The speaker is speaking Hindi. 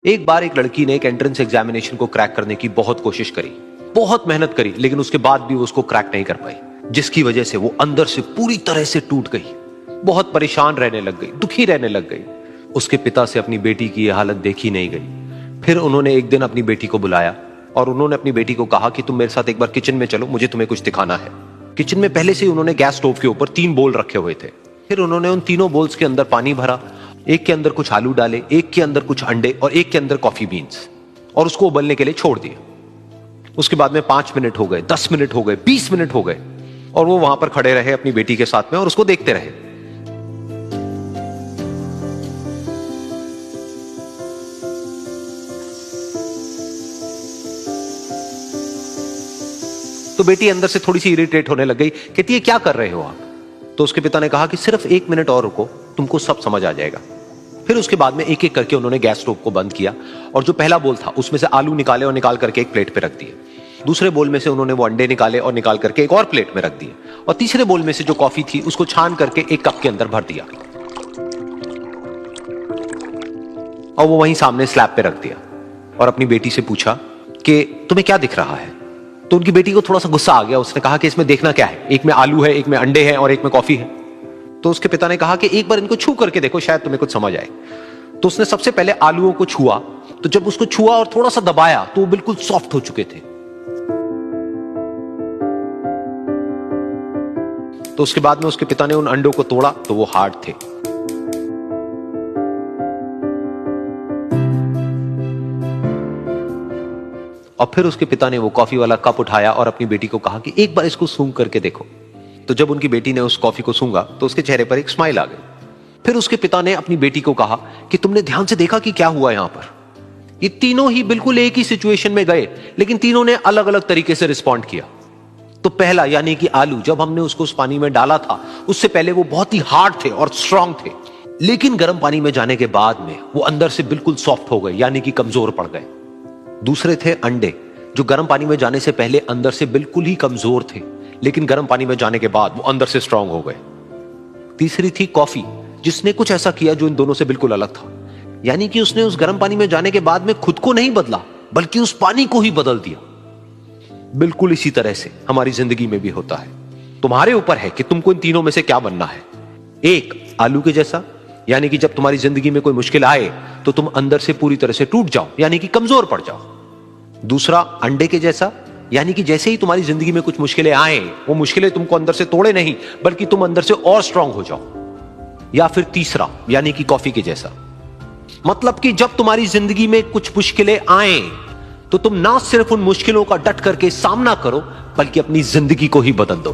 एक बार एक लड़की ने एक एंट्रेंस एग्जामिनेशन को क्रैक करने की बहुत कोशिश करी, बहुत मेहनत करी, लेकिन उसके बाद भी वो उसको क्रैक नहीं कर पाई, जिसकी वजह से वो अंदर से पूरी तरह से टूट गई, बहुत परेशान रहने लग गई, दुखी रहने लग गई। उसके पिता से अपनी बेटी की यह हालत देखी नहीं गई। फिर उन्होंने एक दिन अपनी बेटी को बुलाया और उन्होंने अपनी बेटी को कहा कि तुम मेरे साथ एक बार किचन में चलो, मुझे तुम्हें कुछ दिखाना है। किचन में पहले से ही उन्होंने गैस स्टोव के ऊपर 3 बोल रखे हुए थे। फिर उन्होंने उन तीनों बोल्स के अंदर पानी भरा, एक के अंदर कुछ आलू डाले, एक के अंदर कुछ अंडे और एक के अंदर कॉफी बीन्स, और उसको उबलने के लिए छोड़ दिया। उसके बाद में 5 मिनट हो गए, 10 मिनट हो गए, 20 मिनट हो गए, और वो वहां पर खड़े रहे अपनी बेटी के साथ में और उसको देखते रहे। तो बेटी अंदर से थोड़ी सी इरिटेट होने लग गई, कहती है क्या कर रहे हो आप? तो उसके पिता ने कहा कि सिर्फ 1 मिनट और रुको, तुमको सब समझ आ जाएगा। फिर उसके बाद में एक एक करके उन्होंने गैस स्टोव को बंद किया और जो पहला बोल था उसमें से आलू निकाले और निकाल करके एक प्लेट पे रख दिए। दूसरे बोल में से उन्होंने वो अंडे निकाले और निकाल करके एक और प्लेट में रख दिए, और तीसरे बोल में से जो कॉफी थी उसको छान करके एक कप के अंदर भर दिया और वो वहीं सामने स्लैब पे रख दिया और अपनी बेटी से पूछा कि तुम्हें क्या दिख रहा है? तो उनकी बेटी को थोड़ा सा गुस्सा आ गया। उसने कहा कि इसमें देखना क्या है, एक में आलू है, एक में अंडे हैं और एक में कॉफी है। तो उसके पिता ने कहा कि एक बार इनको छू करके देखो, शायद तुम्हें कुछ समझ आए। तो उसने सबसे पहले आलूओं को छुआ, तो जब उसको छुआ और थोड़ा सा दबाया तो वो बिल्कुल सॉफ्ट हो चुके थे। तो उसके बाद में उसके पिता ने उन अंडों को तोड़ा तो वो हार्ड थे। और फिर उसके पिता ने वो कॉफी वाला कप उठाया और अपनी बेटी को कहा कि एक बार इसको सूंघ करके देखो। तो जब उनकी बेटी ने उस कॉफी को सूंघा तो उसके चेहरे पर एक स्माइल आ गई। फिर उसके पिता ने अपनी बेटी को कहा कि तुमने ध्यान से देखा कि क्या हुआ यहां पर? ये तीनों ही बिल्कुल एक ही सिचुएशन में गए, लेकिन तीनों ने अलग अलग तरीके से रिस्पॉन्ड किया। तो पहला यानी कि आलू, जब हमने उसको उस पानी में डाला था उससे पहले वो बहुत ही हार्ड थे और स्ट्रांग थे, लेकिन गर्म पानी में जाने के बाद में वो अंदर से बिल्कुल सॉफ्ट हो गए, यानी कि कमजोर पड़ गए। दूसरे थे अंडे, जो गर्म पानी में जाने से पहले अंदर से बिल्कुल ही कमजोर थे, लेकिन गर्म पानी में जाने के बाद वो अंदर से स्ट्रांग हो गए। तीसरी थी कॉफी, जिसने कुछ ऐसा किया जो इन दोनों से बिल्कुल अलग था, यानी कि उसने उस गर्म पानी में जाने के बाद में खुद को नहीं बदला, बल्कि उस पानी को ही बदल दिया। बिल्कुल इसी तरह से हमारी जिंदगी में भी होता है। तुम्हारे ऊपर है कि तुमको इन तीनों में से क्या बनना है। एक, आलू के जैसा, यानी कि जब तुम्हारी जिंदगी में कोई मुश्किल आए तो तुम अंदर से पूरी तरह से टूट जाओ, यानी कि कमजोर पड़ जाओ। दूसरा, अंडे के जैसा, यानी कि जैसे ही तुम्हारी जिंदगी में कुछ मुश्किलें आए, वो मुश्किलें तुमको अंदर से तोड़े नहीं, बल्कि तुम अंदर से और स्ट्रांग हो जाओ। या फिर तीसरा, यानी कि कॉफी के जैसा, मतलब कि जब तुम्हारी जिंदगी में कुछ मुश्किलें आए तो तुम ना सिर्फ उन मुश्किलों का डट करके सामना करो, बल्कि अपनी जिंदगी को ही बदल दो।